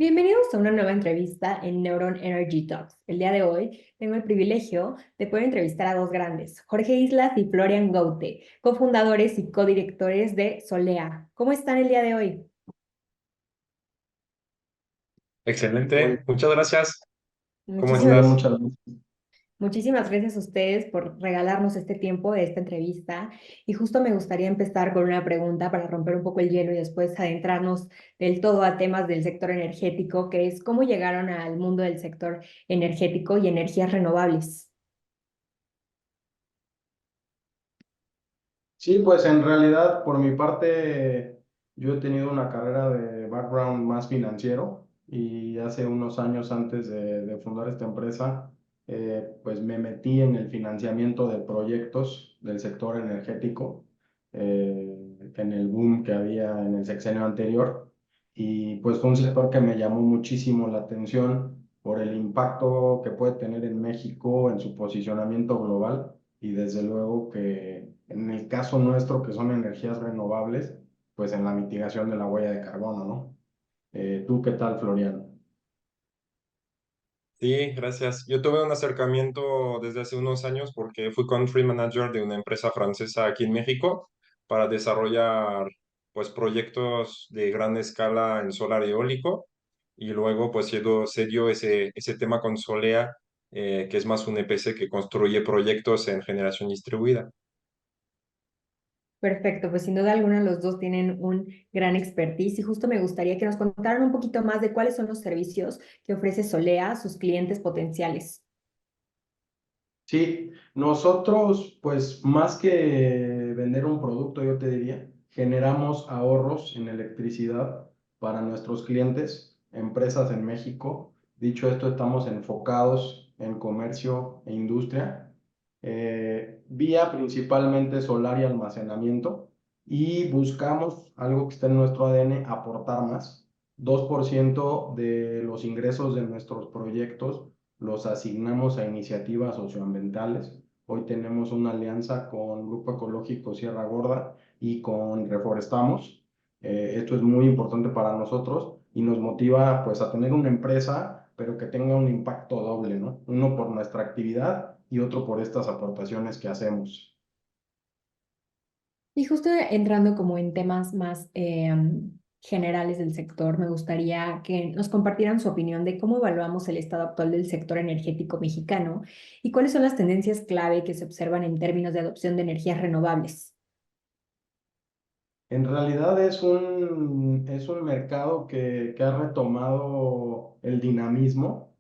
Bienvenidos a una nueva entrevista en Neuron Energy Talks. El día de hoy tengo el privilegio de poder entrevistar a dos grandes, Jorge Islas y Florian Gaute, cofundadores y codirectores de Solea. ¿Cómo están el día de hoy? Excelente, muchas gracias. ¿Cómo Muchísimas, estás? Muchas gracias. muchísimas gracias a ustedes por regalarnos este tiempo de esta entrevista. Y justo me gustaría empezar con una pregunta para romper un poco el hielo y después adentrarnos del todo a temas del sector energético, que es cómo llegaron al mundo del sector energético y energías renovables. Sí, pues en realidad, por mi parte, yo he tenido una carrera de background más financiero y hace unos años antes de fundar esta empresa, pues me metí en el financiamiento de proyectos del sector energético, en el boom que había en el sexenio anterior. Y pues fue un sector que me llamó muchísimo la atención por el impacto que puede tener en México en su posicionamiento global y desde luego que en el caso nuestro, que son energías renovables, pues en la mitigación de la huella de carbono, ¿no? ¿Tú qué tal, Florian? Sí, gracias. Yo tuve un acercamiento desde hace unos años porque fui country manager de una empresa francesa aquí en México para desarrollar pues proyectos de gran escala en solar eólico y luego pues se dio ese tema con Solea, que es más un EPC que construye proyectos en generación distribuida. Perfecto, pues sin duda alguna los dos tienen un gran expertise y justo me gustaría que nos contaran un poquito más de cuáles son los servicios que ofrece Solea a sus clientes potenciales. Sí, nosotros, pues más que vender un producto, yo te diría, generamos ahorros en electricidad para nuestros clientes, empresas en México. Dicho esto, estamos enfocados en comercio e industria, vía principalmente solar y almacenamiento, y buscamos algo que está en nuestro ADN, aportar más. 2% de los ingresos de nuestros proyectos los asignamos a iniciativas socioambientales. Hoy tenemos una alianza con Grupo Ecológico Sierra Gorda y con Reforestamos. Esto es muy importante para nosotros y nos motiva pues a tener una empresa, pero que tenga un impacto doble, ¿no? Uno por nuestra actividad y otro por estas aportaciones que hacemos. Y justo entrando como en temas más generales del sector, me gustaría que nos compartieran su opinión de cómo evaluamos el estado actual del sector energético mexicano y cuáles son las tendencias clave que se observan en términos de adopción de energías renovables. En realidad es un mercado que ha retomado el dinamismo,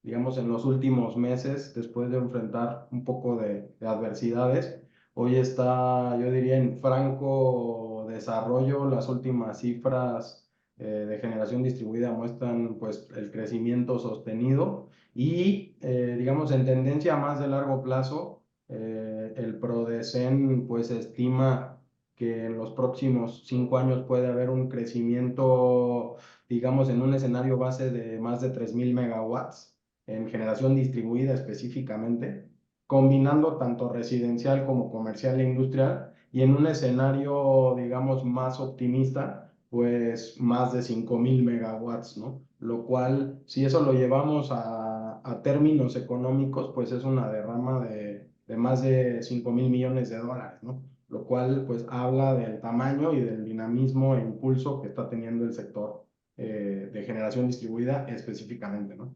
digamos, en los últimos meses, después de enfrentar un poco de adversidades. Hoy está, yo diría, en franco desarrollo. Las últimas cifras de generación distribuida muestran pues el crecimiento sostenido y, digamos, en tendencia más de largo plazo, el Prodecen pues estima que en los próximos 5 años puede haber un crecimiento, digamos, en un escenario base de más de 3.000 megawatts en generación distribuida específicamente, combinando tanto residencial como comercial e industrial, y en un escenario, digamos, más optimista, pues más de 5.000 megawatts, ¿no? Lo cual, si eso lo llevamos a términos económicos, pues es una derrama de más de 5.000 millones de dólares, ¿no? Lo cual, pues, habla del tamaño y del dinamismo e impulso que está teniendo el sector de generación distribuida específicamente, ¿no?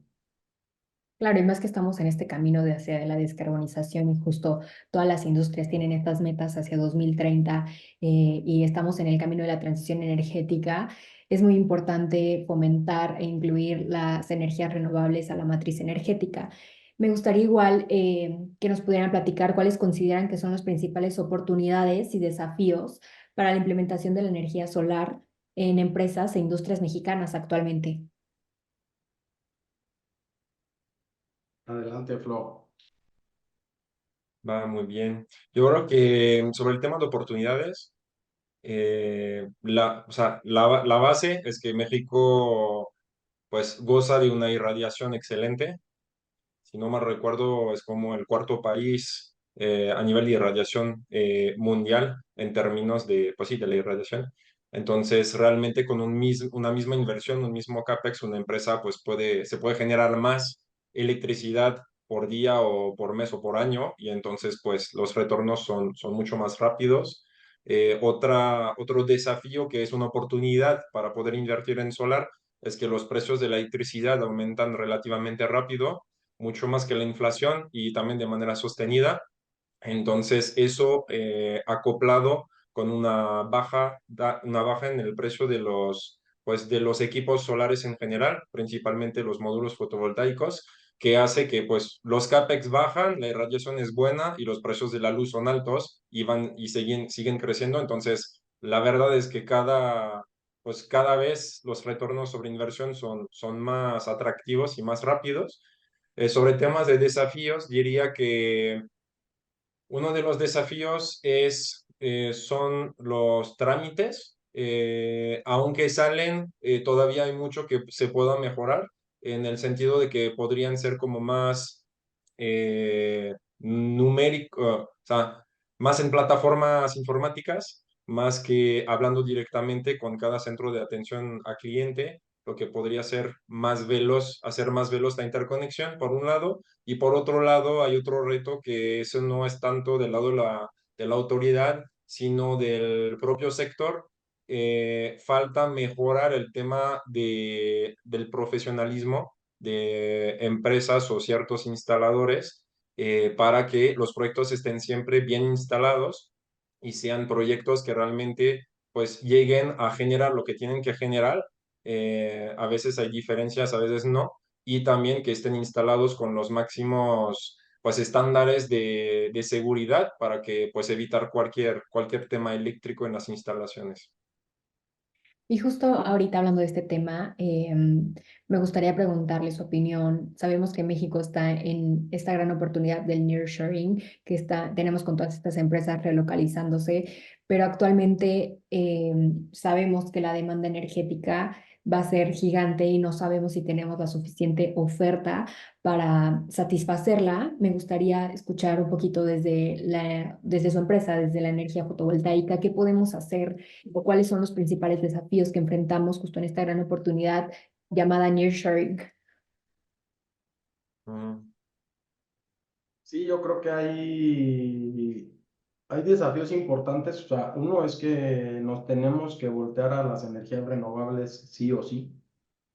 Claro, y más que estamos en este camino de hacia la descarbonización y justo todas las industrias tienen estas metas hacia 2030 y estamos en el camino de la transición energética, es muy importante fomentar e incluir las energías renovables a la matriz energética. Me gustaría igual que nos pudieran platicar cuáles consideran que son las principales oportunidades y desafíos para la implementación de la energía solar en empresas e industrias mexicanas actualmente. Adelante, Flo. Va muy bien. Yo creo que sobre el tema de oportunidades, o sea, la base es que México pues goza de una irradiación excelente. Si no mal recuerdo, es como el cuarto país a nivel de irradiación mundial en términos de, pues sí, de la irradiación. Entonces, realmente con una misma inversión, un mismo CAPEX, una empresa pues se puede generar más electricidad por día o por mes o por año, y entonces pues los retornos son mucho más rápidos. Otro desafío que es una oportunidad para poder invertir en solar es que los precios de la electricidad aumentan relativamente rápido, mucho más que la inflación y también de manera sostenida. Entonces, eso acoplado con una baja en el precio de pues, de los equipos solares en general, principalmente los módulos fotovoltaicos, que hace que pues, los CAPEX bajan, la irradiación es buena y los precios de la luz son altos y siguen creciendo. Entonces, la verdad es que pues, cada vez los retornos sobre inversión son más atractivos y más rápidos. Sobre temas de desafíos, diría que uno de los desafíos son los trámites. Aunque salen, todavía hay mucho que se pueda mejorar en el sentido de que podrían ser como más numérico, o sea, más en plataformas informáticas, más que hablando directamente con cada centro de atención al cliente, lo que podría ser más veloz, hacer más veloz la interconexión, por un lado, y por otro lado, hay otro reto que eso no es tanto del lado de la autoridad, sino del propio sector. Falta mejorar el tema del profesionalismo de empresas o ciertos instaladores para que los proyectos estén siempre bien instalados y sean proyectos que realmente pues lleguen a generar lo que tienen que generar. A veces hay diferencias, a veces no, y también que estén instalados con los máximos pues estándares de seguridad para que pues evitar cualquier tema eléctrico en las instalaciones. Y justo ahorita hablando de este tema, me gustaría preguntarle su opinión. Sabemos que México está en esta gran oportunidad del nearshoring, tenemos con todas estas empresas relocalizándose, pero actualmente sabemos que la demanda energética va a ser gigante y no sabemos si tenemos la suficiente oferta para satisfacerla. Me gustaría escuchar un poquito desde su empresa, desde la energía fotovoltaica, qué podemos hacer o cuáles son los principales desafíos que enfrentamos justo en esta gran oportunidad llamada nearshoring. Mm. Sí, yo creo que hay desafíos importantes. O sea, uno es que nos tenemos que voltear a las energías renovables sí o sí,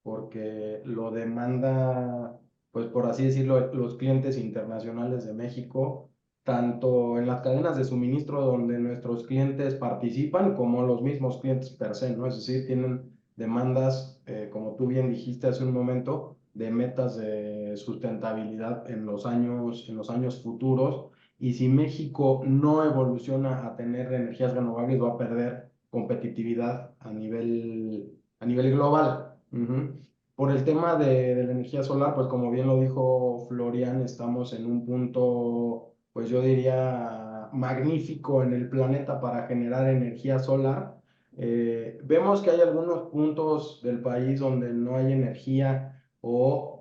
porque lo demanda, pues por así decirlo, los clientes internacionales de México, tanto en las cadenas de suministro donde nuestros clientes participan, como los mismos clientes per se, ¿no? Es decir, tienen demandas, como tú bien dijiste hace un momento, de metas de sustentabilidad en los años futuros. Y si México no evoluciona a tener energías renovables, va a perder competitividad a nivel global. Por el tema de la energía solar, pues como bien lo dijo Florian, estamos en un punto, pues yo diría, magnífico en el planeta para generar energía solar. Vemos que hay algunos puntos del país donde no hay energía o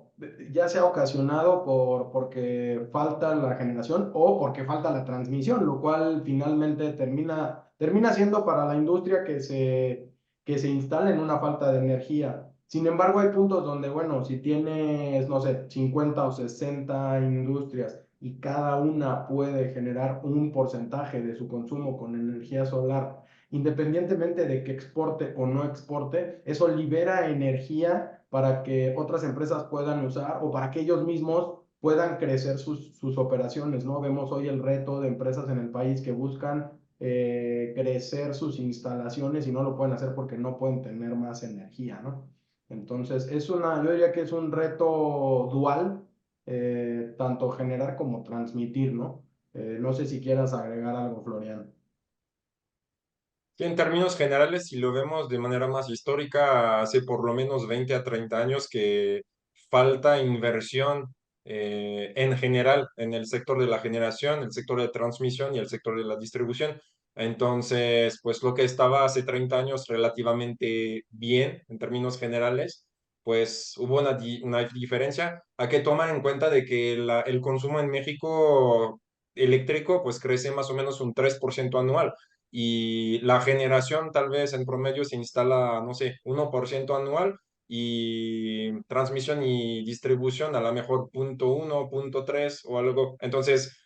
ya sea ocasionado porque falta la generación o porque falta la transmisión, lo cual finalmente termina siendo para la industria que se instala en una falta de energía. Sin embargo, hay puntos donde, bueno, si tienes, no sé, 50 o 60 industrias y cada una puede generar un porcentaje de su consumo con energía solar, independientemente de que exporte o no exporte, eso libera energía para que otras empresas puedan usar o para que ellos mismos puedan crecer sus operaciones, ¿no? Vemos hoy el reto de empresas en el país que buscan crecer sus instalaciones y no lo pueden hacer porque no pueden tener más energía, ¿no? Entonces, yo diría que es un reto dual, tanto generar como transmitir, ¿no? No sé si quieras agregar algo, Florian. Sí, en términos generales, si lo vemos de manera más histórica, hace por lo menos 20 a 30 años que falta inversión en general en el sector de la generación, el sector de transmisión y el sector de la distribución. Entonces, pues lo que estaba hace 30 años relativamente bien en términos generales, pues hubo una diferencia. Hay que tomar en cuenta de que el consumo en México eléctrico pues crece más o menos un 3% anual. y la generación tal vez en promedio se instala, no sé, 1% anual y transmisión y distribución a lo mejor 0,1, 0,3 o algo. Entonces,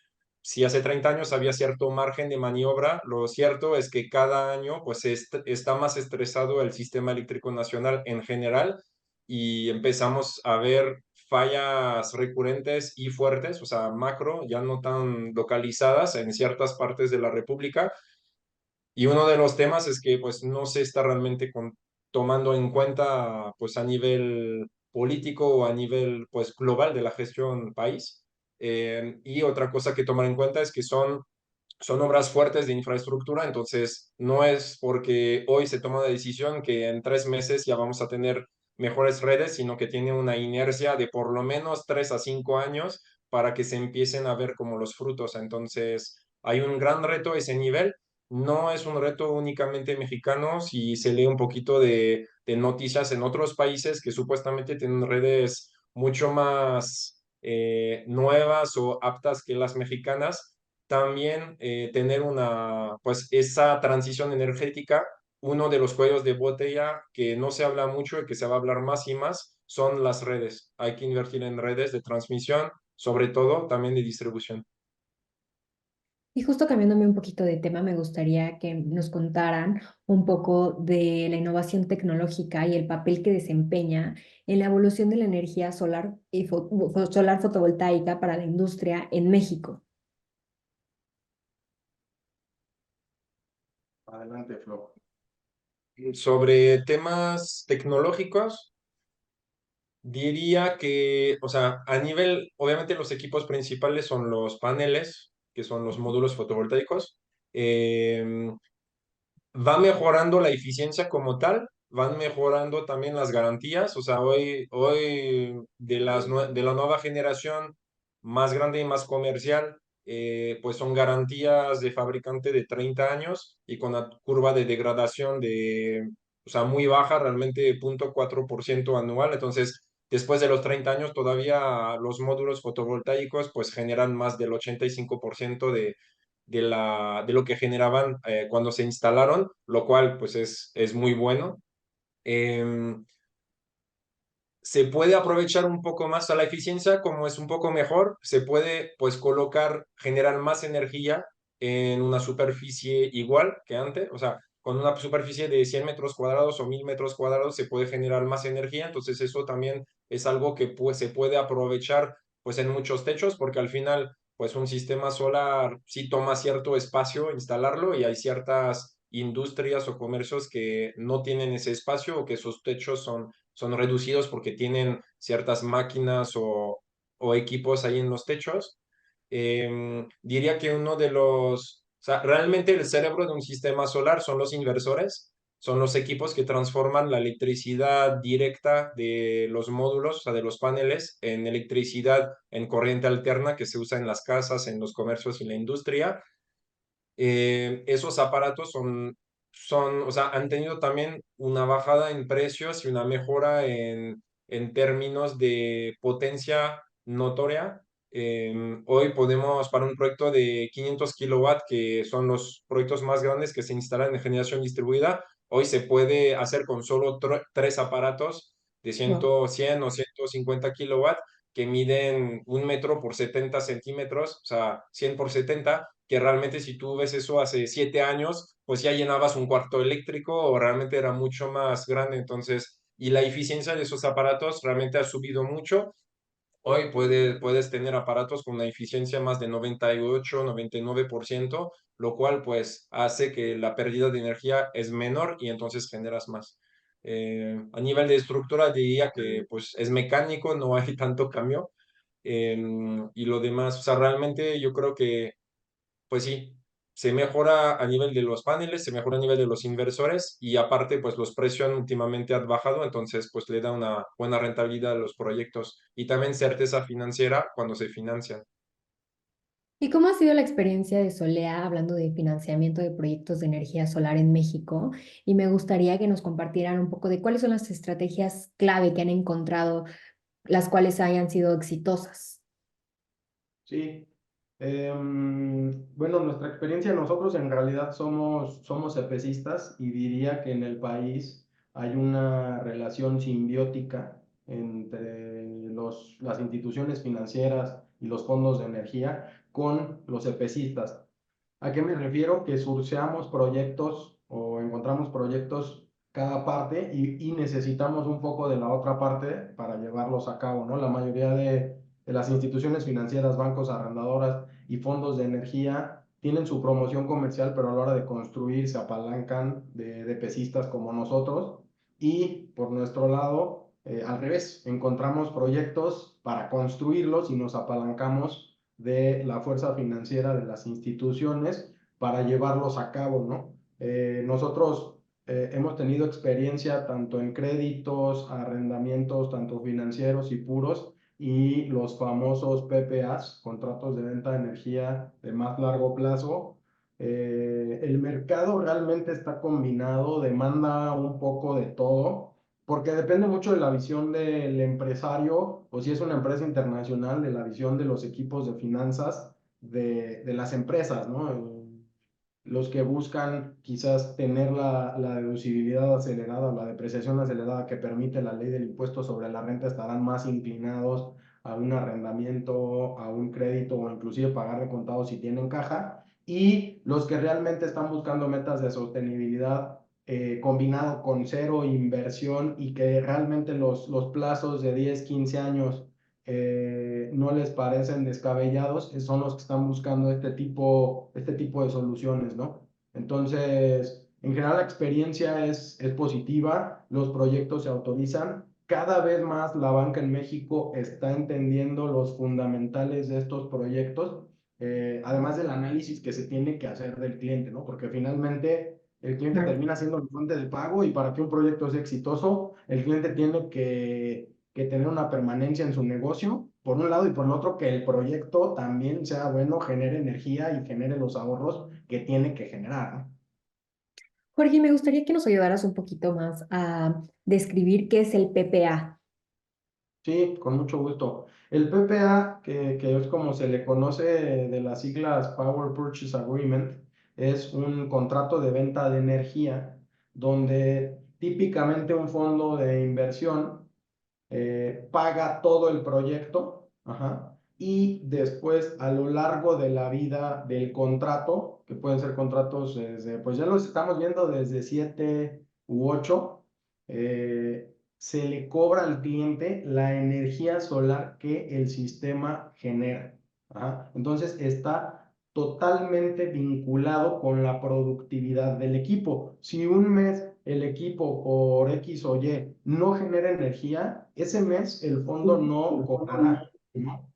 si hace 30 años había cierto margen de maniobra, lo cierto es que cada año pues está más estresado el sistema eléctrico nacional en general y empezamos a ver fallas recurrentes y fuertes, o sea, macro, ya no tan localizadas en ciertas partes de la República. Y uno de los temas es que pues no se está realmente tomando en cuenta pues a nivel político o a nivel pues global de la gestión país. Y otra cosa que tomar en cuenta es que son obras fuertes de infraestructura, entonces no es porque hoy se toma una decisión que en 3 meses ya vamos a tener mejores redes, sino que tiene una inercia de por lo menos 3 a 5 años para que se empiecen a ver como los frutos. Entonces hay un gran reto a ese nivel. No es un reto únicamente mexicano, si se lee un poquito de noticias en otros países que supuestamente tienen redes mucho más nuevas o aptas que las mexicanas, también tener pues esa transición energética. Uno de los cuellos de botella que no se habla mucho y que se va a hablar más y más son las redes. Hay que invertir en redes de transmisión, sobre todo también de distribución. Y justo cambiándome un poquito de tema, me gustaría que nos contaran un poco de la innovación tecnológica y el papel que desempeña en la evolución de la energía solar y solar fotovoltaica para la industria en México. Adelante, Flo. Sobre temas tecnológicos, diría que, o sea, a nivel, obviamente los equipos principales son los paneles, que son los módulos fotovoltaicos. Em, Va mejorando la eficiencia como tal, van mejorando también las garantías, o sea, hoy de la nueva generación más grande y más comercial, pues son garantías de fabricante de 30 años y con la curva de degradación o sea, muy baja, realmente 0,4% anual. Entonces, después de los 30 años, todavía los módulos fotovoltaicos pues generan más del 85% de lo que generaban cuando se instalaron, lo cual pues es muy bueno. Em, Se puede aprovechar un poco más a la eficiencia, como es un poco mejor, se puede pues generar más energía en una superficie igual que antes, o sea, con una superficie de 100 metros cuadrados o 1000 metros cuadrados se puede generar más energía, entonces eso también es algo que pues, se puede aprovechar pues en muchos techos, porque al final pues un sistema solar sí toma cierto espacio instalarlo y hay ciertas industrias o comercios que no tienen ese espacio o que sus techos son reducidos porque tienen ciertas máquinas o equipos ahí en los techos. Diría que o sea, realmente el cerebro de un sistema solar son los inversores, son los equipos que transforman la electricidad directa de los módulos, o sea, de los paneles, en electricidad en corriente alterna que se usa en las casas, en los comercios y la industria. Esos aparatos o sea, han tenido también una bajada en precios y una mejora en términos de potencia notoria. Hoy podemos, para un proyecto de 500 kilowatts, que son los proyectos más grandes que se instalan en generación distribuida, hoy se puede hacer con solo 3 aparatos de Wow. 100 o 150 kilowatts que miden 1 metro por 70 centímetros, o sea, 100 por 70, que realmente si tú ves eso hace 7 años, pues ya llenabas un cuarto eléctrico o realmente era mucho más grande. Entonces, y la eficiencia de esos aparatos realmente ha subido mucho. Hoy puedes tener aparatos con una eficiencia más de 98, 99%, lo cual pues hace que la pérdida de energía es menor y entonces generas más. A nivel de estructura diría que pues es mecánico, no hay tanto cambio. Y lo demás, o sea, realmente yo creo que pues sí, se mejora a nivel de los paneles, se mejora a nivel de los inversores y aparte, pues los precios últimamente han bajado, entonces pues le da una buena rentabilidad a los proyectos y también certeza financiera cuando se financian. ¿Y cómo ha sido la experiencia de Solea hablando de financiamiento de proyectos de energía solar en México? Y me gustaría que nos compartieran un poco de cuáles son las estrategias clave que han encontrado, las cuales hayan sido exitosas. Sí, Bueno, nuestra experiencia, nosotros en realidad somos EPCistas y diría que en el país hay una relación simbiótica entre las instituciones financieras y los fondos de energía con los EPCistas. ¿A qué me refiero? Que surceamos proyectos o encontramos proyectos cada parte y necesitamos un poco de la otra parte para llevarlos a cabo, ¿no? La mayoría de las instituciones financieras, bancos, arrendadoras y fondos de energía tienen su promoción comercial, pero a la hora de construir se apalancan de pesistas como nosotros. Y por nuestro lado, al revés, encontramos proyectos para construirlos y nos apalancamos de la fuerza financiera de las instituciones para llevarlos a cabo, ¿no? Nosotros hemos tenido experiencia tanto en créditos, arrendamientos, tanto financieros y puros, y los famosos PPAs, contratos de venta de energía de más largo plazo. El mercado realmente está combinado, demanda un poco de todo, porque depende mucho de la visión del empresario, o si es una empresa internacional, de la visión de los equipos de finanzas de las empresas, ¿no? Los que buscan quizás tener la deducibilidad acelerada o la depreciación acelerada que permite la ley del impuesto sobre la renta estarán más inclinados a un arrendamiento, a un crédito o inclusive pagar de contado si tienen caja. Y los que realmente están buscando metas de sostenibilidad combinado con cero inversión y que realmente los plazos de 10 15 años no les parecen descabellados, son los que están buscando este tipo de soluciones, ¿no? Entonces, en general la experiencia es positiva, los proyectos se autorizan, cada vez más la banca en México está entendiendo los fundamentales de estos proyectos, además del análisis que se tiene que hacer del cliente, ¿no? Porque finalmente el cliente Claro. termina siendo la fuente de pago y para que un proyecto sea exitoso, el cliente tiene que tener una permanencia en su negocio, por un lado, y por el otro, que el proyecto también sea bueno, genere energía y genere los ahorros que tiene que generar, ¿no? Jorge, me gustaría que nos ayudaras un poquito más a describir qué es el PPA. Sí, con mucho gusto. El PPA, que es como se le conoce de las siglas Power Purchase Agreement, es un contrato de venta de energía donde típicamente un fondo de inversión paga todo el proyecto, ajá, y después a lo largo de la vida del contrato, que pueden ser contratos desde, pues ya los estamos viendo desde 7 u 8, se le cobra al cliente la energía solar que el sistema genera. Ajá. Entonces está totalmente vinculado con la productividad del equipo. Si un mes el equipo por X o Y no genera energía, ese mes el fondo no cobrará, ¿no?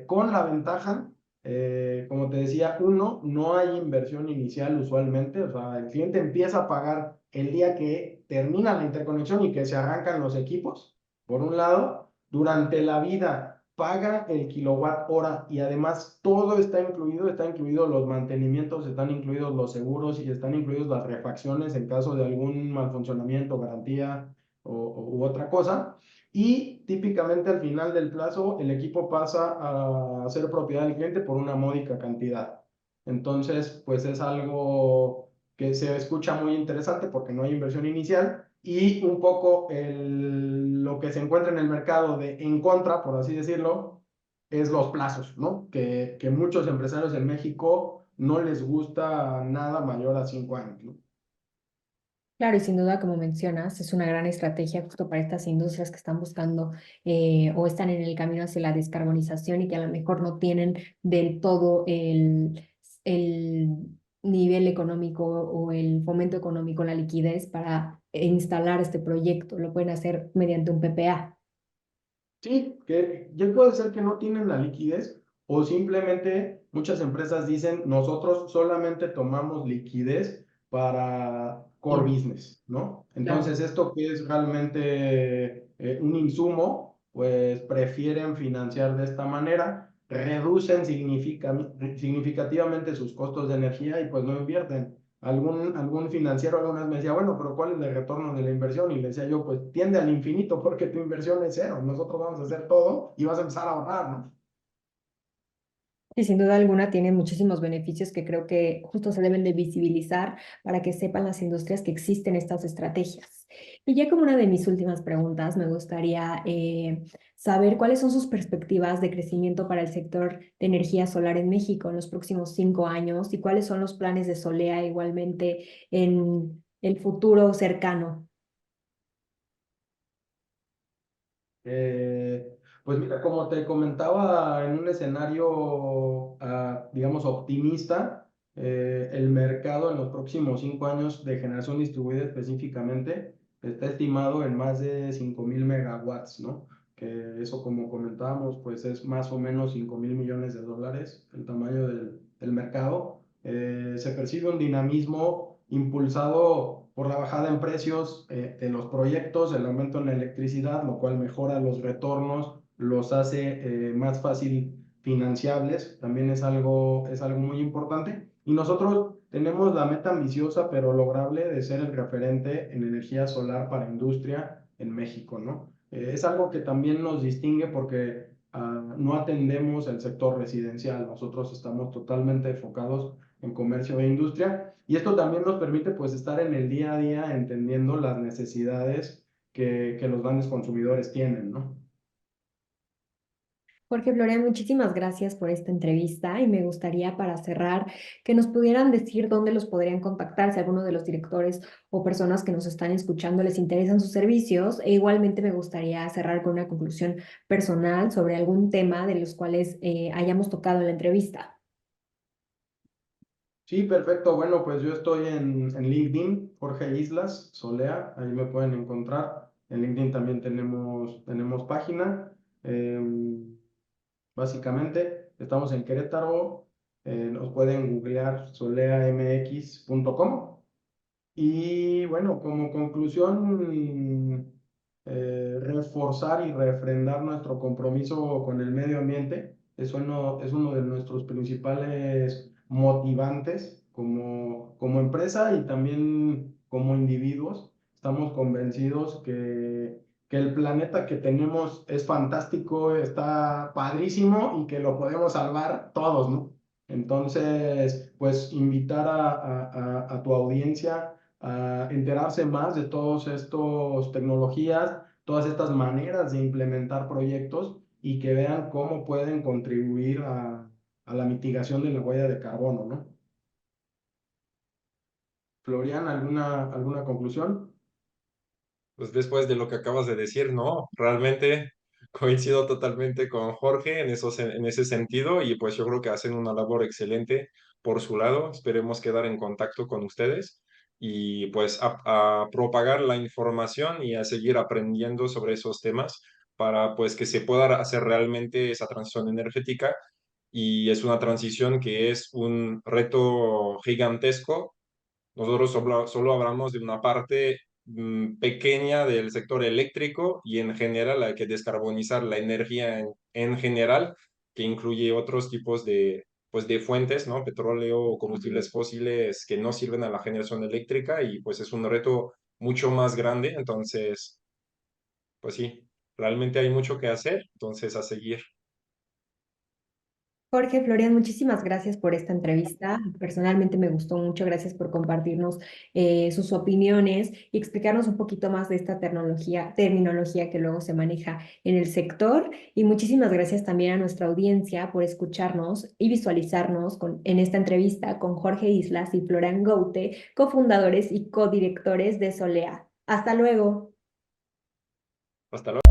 Con la ventaja, como te decía, uno, no hay inversión inicial usualmente, o sea, el cliente empieza a pagar el día que termina la interconexión y que se arrancan los equipos, por un lado, durante la vida paga el kilowatt hora y además todo está incluido los mantenimientos, están incluidos los seguros y están incluidos las refacciones en caso de algún mal funcionamiento, garantía u otra cosa. Y típicamente al final del plazo el equipo pasa a ser propiedad del cliente por una módica cantidad. Entonces, pues es algo que se escucha muy interesante porque no hay inversión inicial y un poco lo que se encuentra en el mercado de en contra, por así decirlo, es los plazos, ¿no? Que muchos empresarios en México no les gusta nada mayor a 5 años, ¿no? Claro, y sin duda, como mencionas, es una gran estrategia justo para estas industrias que están buscando o están en el camino hacia la descarbonización y que a lo mejor no tienen del todo el nivel económico o el fomento económico, la liquidez para instalar este proyecto. Lo pueden hacer mediante un PPA. Sí, que ya puede ser que no tienen la liquidez o simplemente muchas empresas dicen, nosotros solamente tomamos liquidez para core Sí, business, ¿no? claro. Entonces, esto que es realmente un insumo, pues prefieren financiar de esta manera, reducen significativamente sus costos de energía y pues no invierten. Algún financiero alguna vez me decía, bueno, pero ¿cuál es el retorno de la inversión? Y le decía yo, pues tiende al infinito porque tu inversión es cero. Nosotros vamos a hacer todo y vas a empezar a ahorrar, ¿no? Y sin duda alguna tiene muchísimos beneficios que creo que justo se deben de visibilizar para que sepan las industrias que existen estas estrategias. Y ya como una de mis últimas preguntas, me gustaría saber cuáles son sus perspectivas de crecimiento para el sector de energía solar en México en los próximos 5 años y cuáles son los planes de Solea igualmente en el futuro cercano. Pues mira, como te comentaba, en un escenario, digamos, optimista, el mercado en los próximos 5 años de generación distribuida específicamente está estimado en más de 5.000 megawatts, ¿no? Que eso, como comentábamos, pues es más o menos 5.000 millones de dólares el tamaño del mercado. Se percibe un dinamismo impulsado por la bajada en precios de los proyectos, el aumento en la electricidad, lo cual mejora los retornos, los hace más fácil financiables, también es algo muy importante. Y nosotros tenemos la meta ambiciosa pero lograble de ser el referente en energía solar para industria en México, ¿no? Es algo que también nos distingue porque no atendemos el sector residencial, nosotros estamos totalmente enfocados en comercio e industria. Y esto también nos permite pues estar en el día a día entendiendo las necesidades que los grandes consumidores tienen, ¿no? Jorge Florian, muchísimas gracias por esta entrevista y me gustaría para cerrar que nos pudieran decir dónde los podrían contactar si alguno de los directores o personas que nos están escuchando les interesan sus servicios e igualmente me gustaría cerrar con una conclusión personal sobre algún tema de los cuales hayamos tocado en la entrevista. Sí, perfecto. Bueno, pues yo estoy en LinkedIn, Jorge Islas Solea, ahí me pueden encontrar. En LinkedIn también tenemos página. Básicamente, estamos en Querétaro, nos pueden googlear soleamx.com. Y bueno, como conclusión, reforzar y refrendar nuestro compromiso con el medio ambiente es uno de nuestros principales motivantes como empresa y también como individuos. Estamos convencidos que el planeta que tenemos es fantástico, está padrísimo y que lo podemos salvar todos, ¿no? Entonces, pues invitar a tu audiencia a enterarse más de todas estas tecnologías, todas estas maneras de implementar proyectos y que vean cómo pueden contribuir a la mitigación de la huella de carbono, ¿no? Florian, ¿alguna conclusión? Pues después de lo que acabas de decir, no, realmente coincido totalmente con Jorge en ese sentido y pues yo creo que hacen una labor excelente por su lado. Esperemos quedar en contacto con ustedes y pues a propagar la información y a seguir aprendiendo sobre esos temas para pues que se pueda hacer realmente esa transición energética y es una transición que es un reto gigantesco. Nosotros solo hablamos de una parte pequeña del sector eléctrico y en general hay que descarbonizar la energía en general, que incluye otros tipos pues de fuentes, ¿no? Petróleo o combustibles fósiles que no sirven a la generación eléctrica y pues es un reto mucho más grande. Entonces, pues sí, realmente hay mucho que hacer, entonces a seguir. Jorge Florian, muchísimas gracias por esta entrevista. Personalmente me gustó mucho. Gracias por compartirnos sus opiniones y explicarnos un poquito más de esta terminología que luego se maneja en el sector. Y muchísimas gracias también a nuestra audiencia por escucharnos y visualizarnos en esta entrevista con Jorge Islas y Florian Goute, cofundadores y codirectores de Solea. Hasta luego. Hasta luego.